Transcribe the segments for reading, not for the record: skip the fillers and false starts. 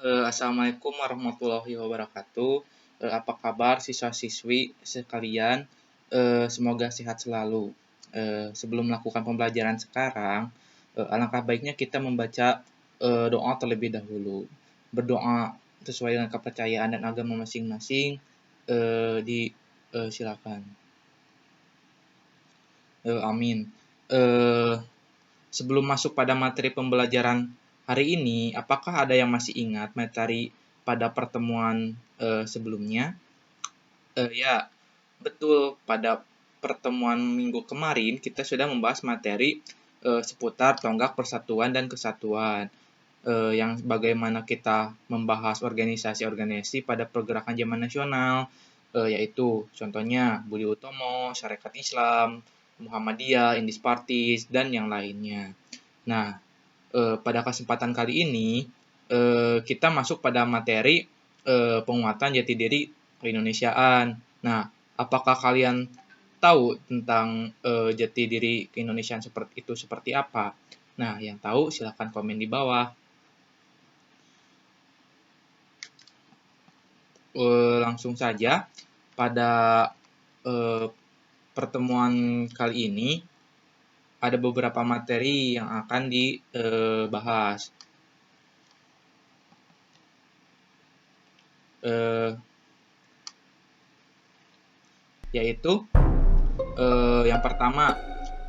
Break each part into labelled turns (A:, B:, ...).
A: Assalamualaikum warahmatullahi wabarakatuh. Apa kabar siswa-siswi sekalian? Semoga sehat selalu. Sebelum melakukan pembelajaran sekarang, alangkah baiknya kita membaca doa terlebih dahulu. Berdoa sesuai dengan kepercayaan dan agama masing-masing. Silakan. Amin. Sebelum masuk pada materi pembelajaran hari ini, apakah ada yang masih ingat materi pada pertemuan sebelumnya? Ya, betul. Pada pertemuan minggu kemarin, kita sudah membahas materi seputar tonggak persatuan dan kesatuan. Yang bagaimana kita membahas organisasi-organisasi pada pergerakan zaman nasional, yaitu contohnya Budi Utomo, Syarikat Islam, Muhammadiyah, Indis Partis, dan yang lainnya. Nah, pada kesempatan kali ini kita masuk pada materi penguatan jati diri keindonesiaan. Nah, apakah kalian tahu tentang jati diri keindonesiaan seperti apa? Nah, yang tahu silahkan komen di bawah. Langsung saja pada pertemuan kali ini ada beberapa materi yang akan dibahas. Yaitu yang pertama,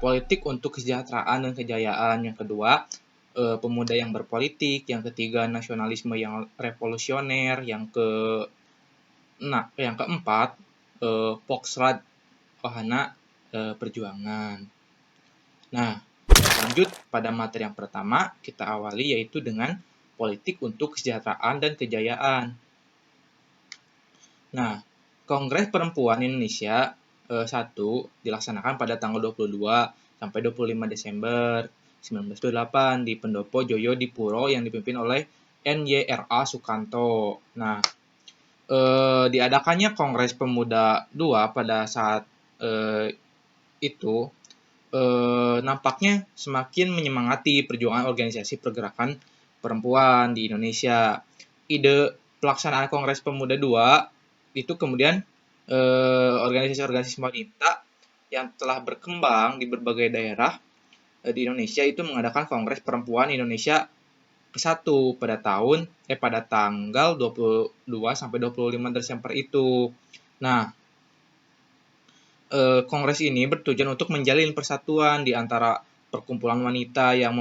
A: politik untuk kesejahteraan dan kejayaan. Yang kedua, pemuda yang berpolitik. Yang ketiga, nasionalisme yang revolusioner. Yang keempat, Poksrat Wahana Perjuangan. Nah, lanjut pada materi yang pertama, kita awali yaitu dengan politik untuk kesejahteraan dan kejayaan. Nah, Kongres Perempuan Indonesia 1 dilaksanakan pada tanggal 22 sampai 25 Desember 1928 di Pendopo Joyo Dipuro yang dipimpin oleh NYRA Sukanto. Nah, diadakannya Kongres Pemuda 2 pada saat itu nampaknya semakin menyemangati perjuangan organisasi pergerakan perempuan di Indonesia. Ide pelaksanaan Kongres Pemuda 2 itu kemudian organisasi-organisasi wanita yang telah berkembang di berbagai daerah di Indonesia itu mengadakan Kongres Perempuan Indonesia ke-1 pada tanggal 22 sampai 25 Desember itu. Nah, Kongres ini bertujuan untuk menjalin persatuan di antara perkumpulan wanita yang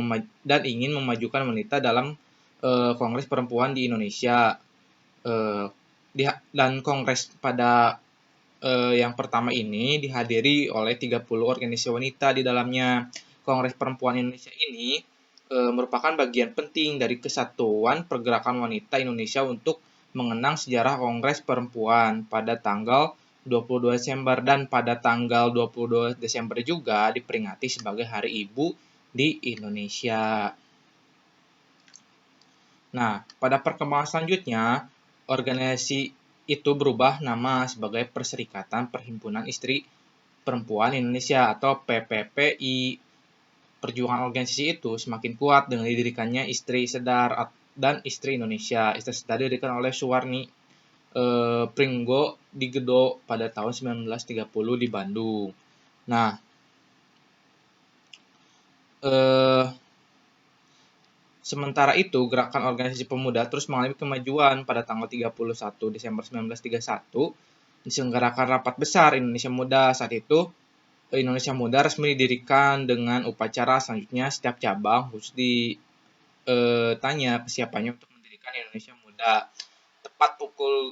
A: ingin memajukan wanita dalam Kongres Perempuan di Indonesia. Dan Kongres pada yang pertama ini dihadiri oleh 30 organisasi wanita di dalamnya. Kongres Perempuan Indonesia ini merupakan bagian penting dari kesatuan pergerakan wanita Indonesia untuk mengenang sejarah Kongres Perempuan pada tanggal 22 Desember dan pada tanggal 22 Desember juga diperingati sebagai Hari Ibu di Indonesia. Nah, pada perkembangan selanjutnya, organisasi itu berubah nama sebagai Perserikatan Perhimpunan Istri Perempuan Indonesia atau PPPI. Perjuangan organisasi itu semakin kuat dengan didirikannya Istri Sedar dan Istri Indonesia. Istri Sedar didirikan oleh Suwarni Pringgo Digedo pada tahun 1930 di Bandung. Nah, sementara itu, gerakan organisasi pemuda terus mengalami kemajuan. Pada tanggal 31 Desember 1931, diselenggarakan rapat besar Indonesia Muda. Saat itu, Indonesia Muda resmi didirikan dengan upacara. Selanjutnya, setiap cabang harus ditanya kesiapannya untuk mendirikan Indonesia Muda. Tepat pukul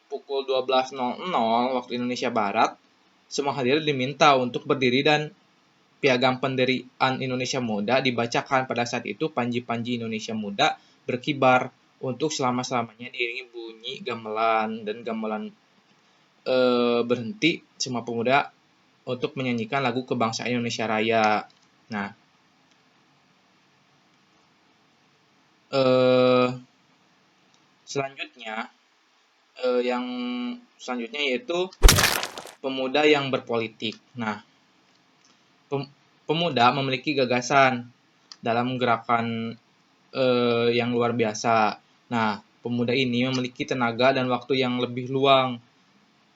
A: 12.00 waktu Indonesia Barat, semua hadirin diminta untuk berdiri dan piagam pendirian Indonesia Muda dibacakan. Pada saat itu panji-panji Indonesia Muda berkibar untuk selama-lamanya diiringi bunyi gamelan, dan gamelan berhenti semua pemuda untuk menyanyikan lagu kebangsaan Indonesia Raya. Nah, selanjutnya yaitu pemuda yang berpolitik. Nah, pemuda memiliki gagasan dalam gerakan yang luar biasa. Nah, pemuda ini memiliki tenaga dan waktu yang lebih luang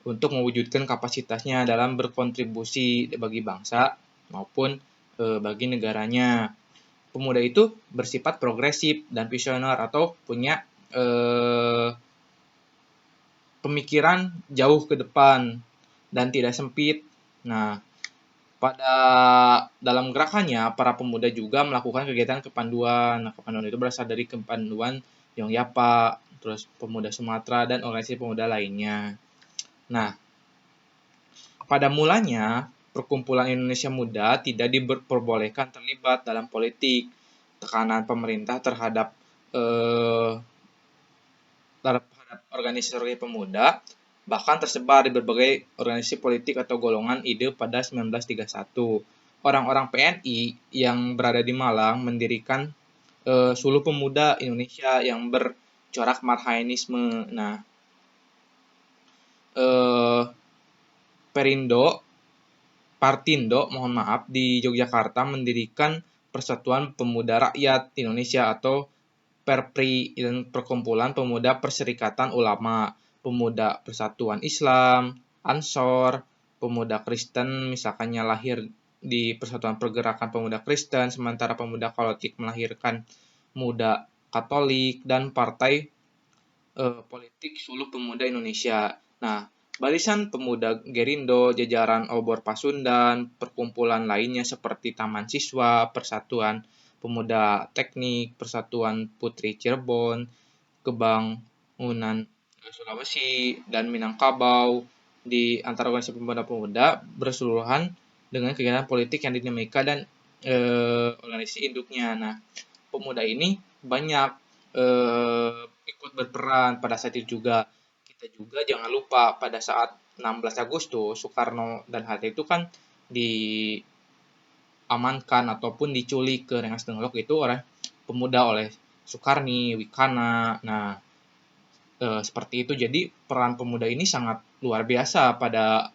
A: untuk mewujudkan kapasitasnya dalam berkontribusi bagi bangsa maupun bagi negaranya. Pemuda itu bersifat progresif dan visioner atau punya pemikiran jauh ke depan dan tidak sempit. Nah, pada dalam gerakannya, para pemuda juga melakukan kegiatan kepanduan. Nah, kepanduan itu berasal dari kepanduan Yongyapa, terus pemuda Sumatera, dan organisasi pemuda lainnya. Nah, pada mulanya, Perkumpulan Indonesia Muda tidak diperbolehkan terlibat dalam politik. Tekanan pemerintah terhadap organisasi pemuda bahkan tersebar di berbagai organisasi politik atau golongan ide pada 1931. Orang-orang PNI yang berada di Malang mendirikan Suluh Pemuda Indonesia yang bercorak Marhaenisme. Nah, Partindo, mohon maaf, di Yogyakarta mendirikan Persatuan Pemuda Rakyat Indonesia atau Perpri dan Perkumpulan Pemuda Perserikatan Ulama, Pemuda Persatuan Islam, Ansor, Pemuda Kristen misalkannya lahir di Persatuan Pergerakan Pemuda Kristen, sementara Pemuda Katolik melahirkan Muda Katolik, dan Partai Politik Suluh Pemuda Indonesia. Nah, barisan pemuda Gerindo, jajaran Obor Pasundan, perkumpulan lainnya seperti Taman Siswa, Persatuan Pemuda Teknik, Persatuan Putri Cirebon, Kebangunan Sulawesi, dan Minangkabau di antara organisasi pemuda-pemuda berseluruhan dengan kegiatan politik yang dinamika dan organisasi induknya. Nah, pemuda ini banyak ikut berperan pada saat itu juga. Kita juga jangan lupa pada saat 16 Agustus Soekarno dan Hatta itu kan diamankan ataupun diculik ke Rengas Dengklok itu oleh pemuda, oleh Soekarni, Wikana. Nah, seperti itu. Jadi peran pemuda ini sangat luar biasa pada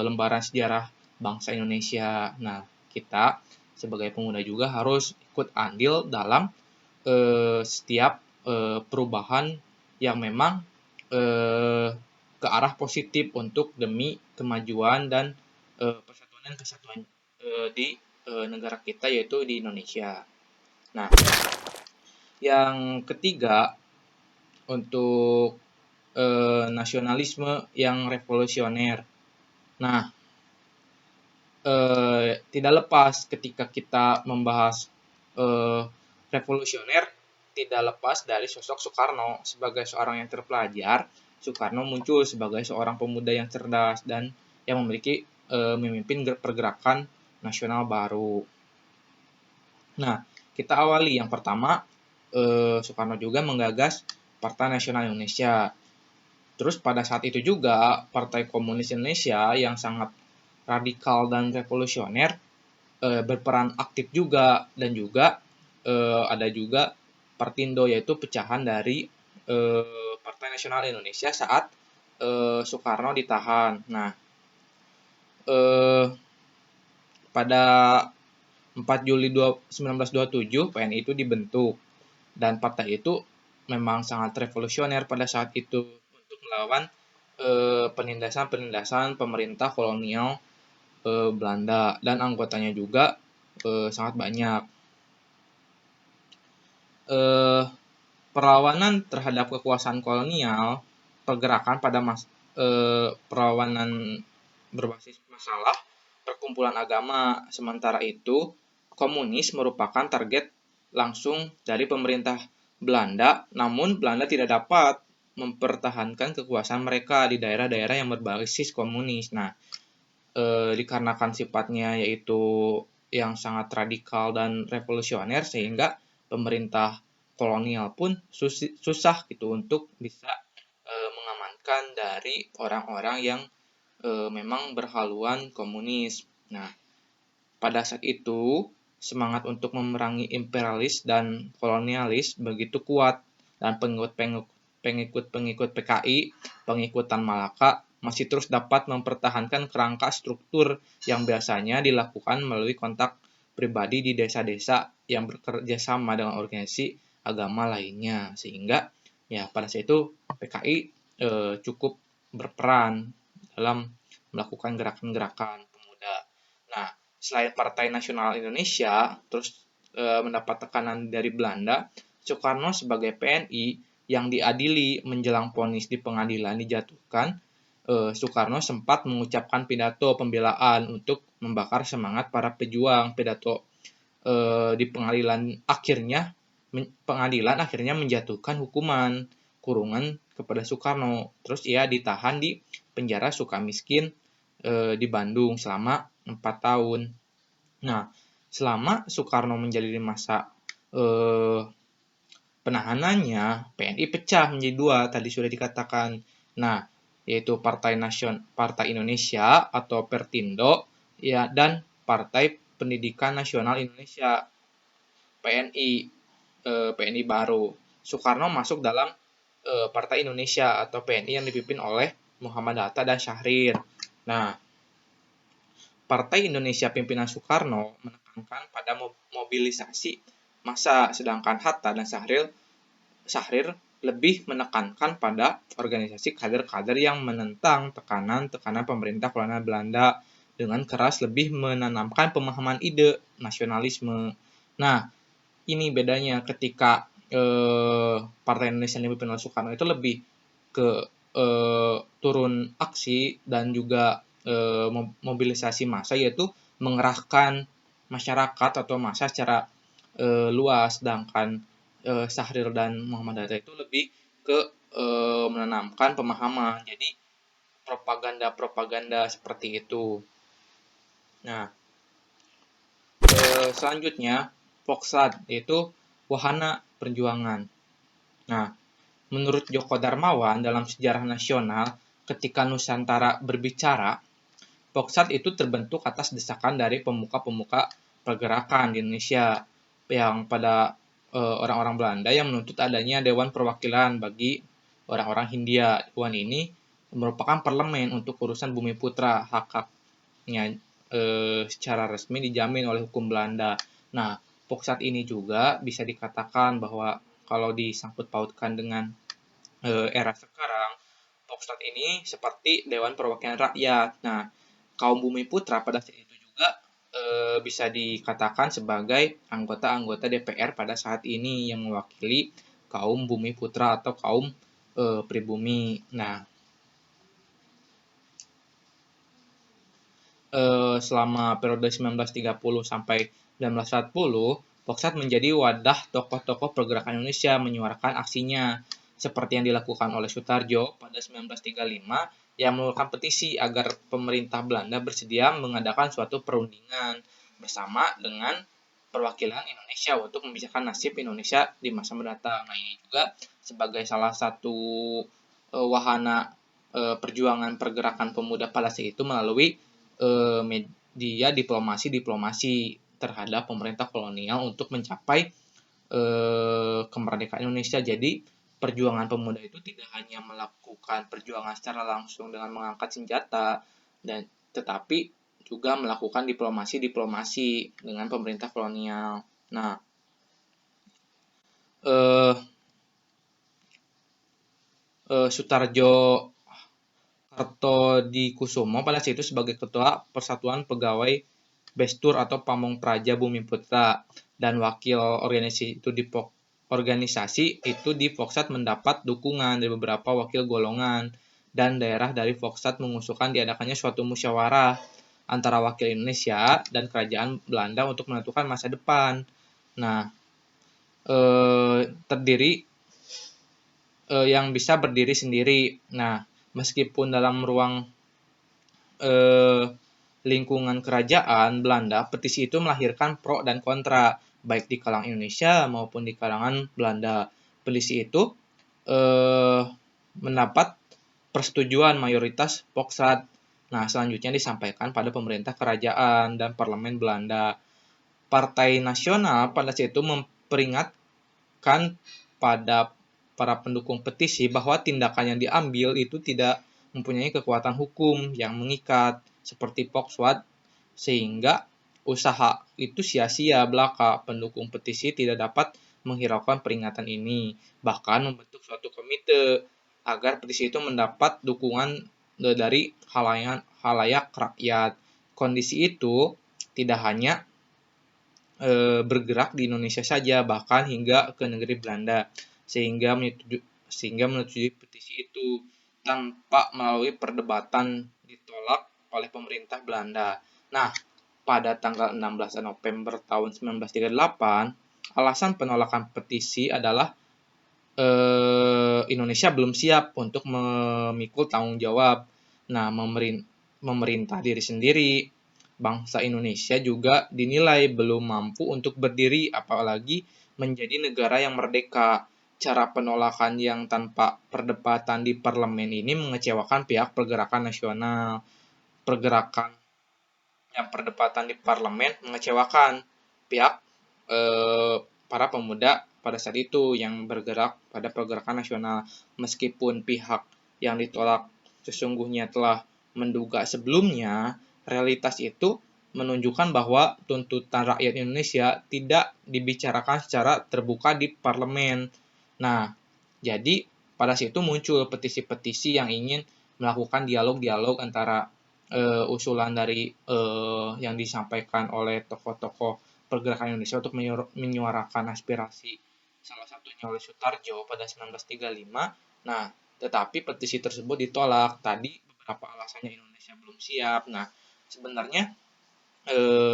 A: lembaran sejarah bangsa Indonesia. Nah, kita sebagai pemuda juga harus ikut andil dalam setiap perubahan yang memang ke arah positif untuk demi kemajuan dan persatuan dan kesatuan di negara kita, yaitu di Indonesia. Nah, yang ketiga, untuk nasionalisme yang revolusioner. Nah, tidak lepas ketika kita membahas revolusioner, tidak lepas dari sosok Soekarno. Sebagai seorang yang terpelajar, Soekarno muncul sebagai seorang pemuda yang cerdas dan yang memiliki memimpin pergerakan nasional baru. Nah, kita awali yang pertama, Soekarno juga menggagas Partai Nasional Indonesia. Terus pada saat itu juga Partai Komunis Indonesia yang sangat radikal dan revolusioner berperan aktif juga, dan juga ada juga Partindo, yaitu pecahan dari Partai Nasional Indonesia saat Soekarno ditahan. Nah, pada 4 Juli 1927 PNI itu dibentuk, dan partai itu memang sangat revolusioner pada saat itu untuk melawan penindasan-penindasan pemerintah kolonial Belanda, dan anggotanya juga sangat banyak. Perlawanan terhadap kekuasaan kolonial, pergerakan pada perlawanan berbasis masalah perkumpulan agama. Sementara itu, komunis merupakan target langsung dari pemerintah Belanda, namun Belanda tidak dapat mempertahankan kekuasaan mereka di daerah-daerah yang berbasis komunis. Nah, dikarenakan sifatnya yaitu yang sangat radikal dan revolusioner, sehingga pemerintah kolonial pun susah gitu untuk bisa mengamankan dari orang-orang yang memang berhaluan komunis. Nah, pada saat itu semangat untuk memerangi imperialis dan kolonialis begitu kuat, dan pengikut-pengikut PKI, pengikut Tan Malaka, masih terus dapat mempertahankan kerangka struktur yang biasanya dilakukan melalui kontak pribadi di desa-desa yang bekerja sama dengan organisasi agama lainnya, sehingga Ya, pada saat itu PKI cukup berperan dalam melakukan gerakan-gerakan pemuda. Nah, selain Partai Nasional Indonesia terus mendapat tekanan dari Belanda, Soekarno sebagai PNI yang diadili menjelang vonis di pengadilan dijatuhkan, Soekarno sempat mengucapkan pidato pembelaan untuk membakar semangat para pejuang. Pidato di pengadilan akhirnya menjatuhkan hukuman kurungan kepada Soekarno. Terus ia ditahan di penjara Sukamiskin di Bandung selama 4 tahun. Nah, selama Soekarno menjalani masa penahanannya, PNI pecah menjadi dua, tadi sudah dikatakan. Nah, yaitu Partai Indonesia atau Pertindo ya, dan Partai Pendidikan Nasional Indonesia PNI. PNI baru. Soekarno masuk dalam Partai Indonesia atau PNI yang dipimpin oleh Muhammad Hatta dan Syahrir. Nah, Partai Indonesia pimpinan Soekarno menekankan pada mobilisasi massa, sedangkan Hatta dan Syahrir lebih menekankan pada organisasi kader-kader yang menentang tekanan-tekanan pemerintah kolonial Belanda dengan keras, lebih menanamkan pemahaman ide nasionalisme. Nah, ini bedanya ketika Partai Indonesia yang dipimpin oleh Soekarno itu lebih ke turun aksi dan juga mobilisasi massa, yaitu mengerahkan masyarakat atau massa secara luas, sedangkan Syahrir dan Muhammad Hatta itu lebih ke menanamkan pemahaman, jadi propaganda-propaganda seperti itu. Nah, selanjutnya Poksad, yaitu wahana perjuangan. Nah, menurut Djoko Darmawan dalam Sejarah Nasional, ketika Nusantara berbicara, Poksad itu terbentuk atas desakan dari pemuka-pemuka pergerakan di Indonesia yang pada orang-orang Belanda yang menuntut adanya Dewan Perwakilan bagi orang-orang Hindia. Dewan ini merupakan parlemen untuk urusan Bumi Putra, hak-haknya secara resmi dijamin oleh hukum Belanda. Nah, Poksad ini juga bisa dikatakan bahwa kalau disangkut pautkan dengan era sekarang, Poksad ini seperti Dewan Perwakilan Rakyat. Nah, kaum Bumi Putra pada saat itu juga bisa dikatakan sebagai anggota-anggota DPR pada saat ini yang mewakili kaum Bumi Putra atau kaum pribumi. Nah, selama periode 1930 sampai 1940, Poksad menjadi wadah tokoh-tokoh pergerakan Indonesia menyuarakan aksinya, seperti yang dilakukan oleh Sutarjo pada 1935 yang mengeluarkan petisi agar pemerintah Belanda bersedia mengadakan suatu perundingan bersama dengan perwakilan Indonesia untuk membicarakan nasib Indonesia di masa mendatang. Nah, ini juga sebagai salah satu wahana perjuangan pergerakan pemuda pada saat itu melalui media diplomasi terhadap pemerintah kolonial untuk mencapai kemerdekaan Indonesia. Jadi perjuangan pemuda itu tidak hanya melakukan perjuangan secara langsung dengan mengangkat senjata, tetapi juga melakukan diplomasi dengan pemerintah kolonial. Nah, Sutarjo Kartodikusumo pada saat itu sebagai Ketua Persatuan Pegawai Bestur atau Pamong Praja Bumi Putra dan wakil organisasi itu di Poksad mendapat dukungan dari beberapa wakil golongan dan daerah dari Poksad mengusulkan diadakannya suatu musyawarah antara wakil Indonesia dan kerajaan Belanda untuk menentukan masa depan. Nah, yang bisa berdiri sendiri. Nah, meskipun dalam ruang lingkungan kerajaan Belanda, petisi itu melahirkan pro dan kontra, baik di kalangan Indonesia maupun di kalangan Belanda. Petisi itu mendapat persetujuan mayoritas Poksad. Nah, selanjutnya disampaikan pada pemerintah kerajaan dan parlemen Belanda. Partai Nasional pada saat itu memperingatkan pada para pendukung petisi bahwa tindakan yang diambil itu tidak mempunyai kekuatan hukum yang mengikat seperti Poksad, sehingga usaha itu sia-sia belaka. Pendukung petisi tidak dapat menghiraukan peringatan ini, bahkan membentuk suatu komite agar petisi itu mendapat dukungan dari halayak rakyat. Kondisi itu tidak hanya bergerak di Indonesia saja, bahkan hingga ke negeri Belanda, sehingga menyetujui petisi itu tanpa melalui perdebatan ditolak oleh pemerintah Belanda. Nah, pada tanggal 16 November tahun 1938, alasan penolakan petisi adalah Indonesia belum siap untuk memikul tanggung jawab. Nah, memerintah diri sendiri, bangsa Indonesia juga dinilai belum mampu untuk berdiri, apalagi menjadi negara yang merdeka. Cara penolakan yang tanpa perdebatan di parlemen ini mengecewakan pihak pergerakan nasional. Pergerakan yang perdebatan di parlemen mengecewakan pihak para pemuda pada saat itu yang bergerak pada pergerakan nasional. Meskipun pihak yang ditolak sesungguhnya telah menduga sebelumnya, realitas itu menunjukkan bahwa tuntutan rakyat Indonesia tidak dibicarakan secara terbuka di parlemen. Nah, jadi pada saat itu muncul petisi-petisi yang ingin melakukan dialog-dialog antara usulan dari yang disampaikan oleh tokoh-tokoh pergerakan Indonesia untuk menyuarakan aspirasi, salah satunya oleh Sutarjo pada 1935. Nah, tetapi petisi tersebut ditolak. Tadi beberapa alasannya Indonesia belum siap. Nah, sebenarnya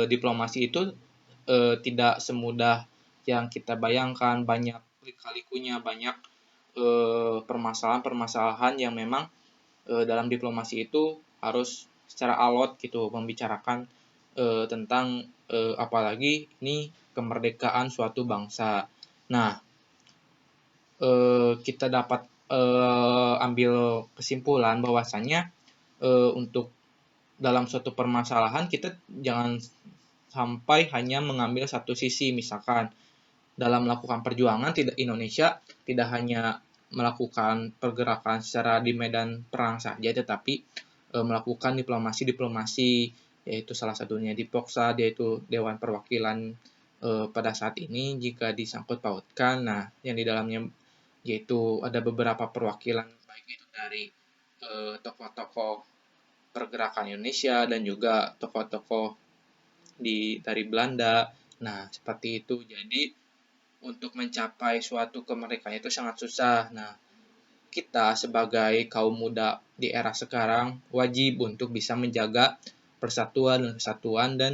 A: diplomasi itu tidak semudah yang kita bayangkan. Banyak lika-likunya, banyak permasalahan-permasalahan yang memang dalam diplomasi itu harus secara alot gitu membicarakan tentang apalagi ini kemerdekaan suatu bangsa. Nah, kita dapat ambil kesimpulan bahwasanya untuk dalam suatu permasalahan kita jangan sampai hanya mengambil satu sisi. Misalkan dalam melakukan perjuangan, Indonesia tidak hanya melakukan pergerakan secara di medan perang saja, tetapi melakukan diplomasi, yaitu salah satunya di POKSA, yaitu Dewan Perwakilan pada saat ini jika disangkut pautkan. Nah, yang di dalamnya yaitu ada beberapa perwakilan, baik itu dari tokoh-tokoh pergerakan Indonesia dan juga tokoh-tokoh dari Belanda. Nah, seperti itu. Jadi, untuk mencapai suatu kemerdekaan itu sangat susah. Nah, kita sebagai kaum muda di era sekarang wajib untuk bisa menjaga persatuan dan kesatuan dan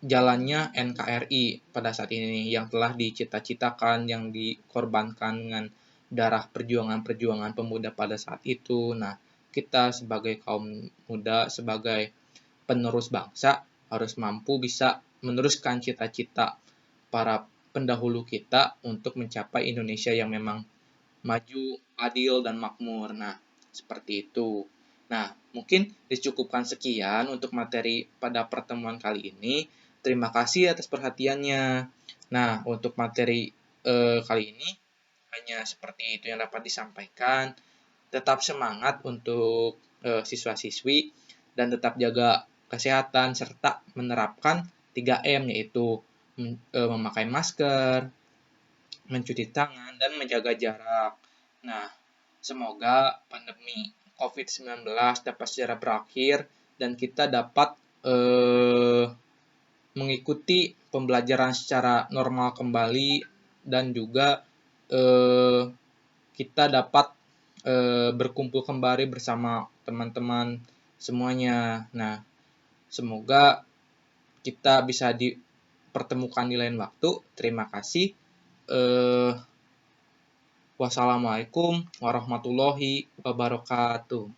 A: jalannya NKRI pada saat ini yang telah dicita-citakan, yang dikorbankan dengan darah perjuangan-perjuangan pemuda pada saat itu. Nah, kita sebagai kaum muda, sebagai penerus bangsa harus mampu bisa meneruskan cita-cita para pendahulu kita untuk mencapai Indonesia yang memang maju, adil, dan makmur. Nah, seperti itu. Nah, mungkin dicukupkan sekian untuk materi pada pertemuan kali ini. Terima kasih atas perhatiannya. Nah, untuk materi kali ini hanya seperti itu yang dapat disampaikan. Tetap semangat untuk siswa-siswi dan tetap jaga kesehatan serta menerapkan 3M, yaitu memakai masker, mencuci tangan, dan menjaga jarak. Nah, semoga pandemi COVID-19 dapat segera berakhir dan kita dapat mengikuti pembelajaran secara normal kembali dan juga kita dapat berkumpul kembali bersama teman-teman semuanya. Nah, semoga kita bisa dipertemukan di lain waktu. Terima kasih. Wassalamualaikum warahmatullahi wabarakatuh.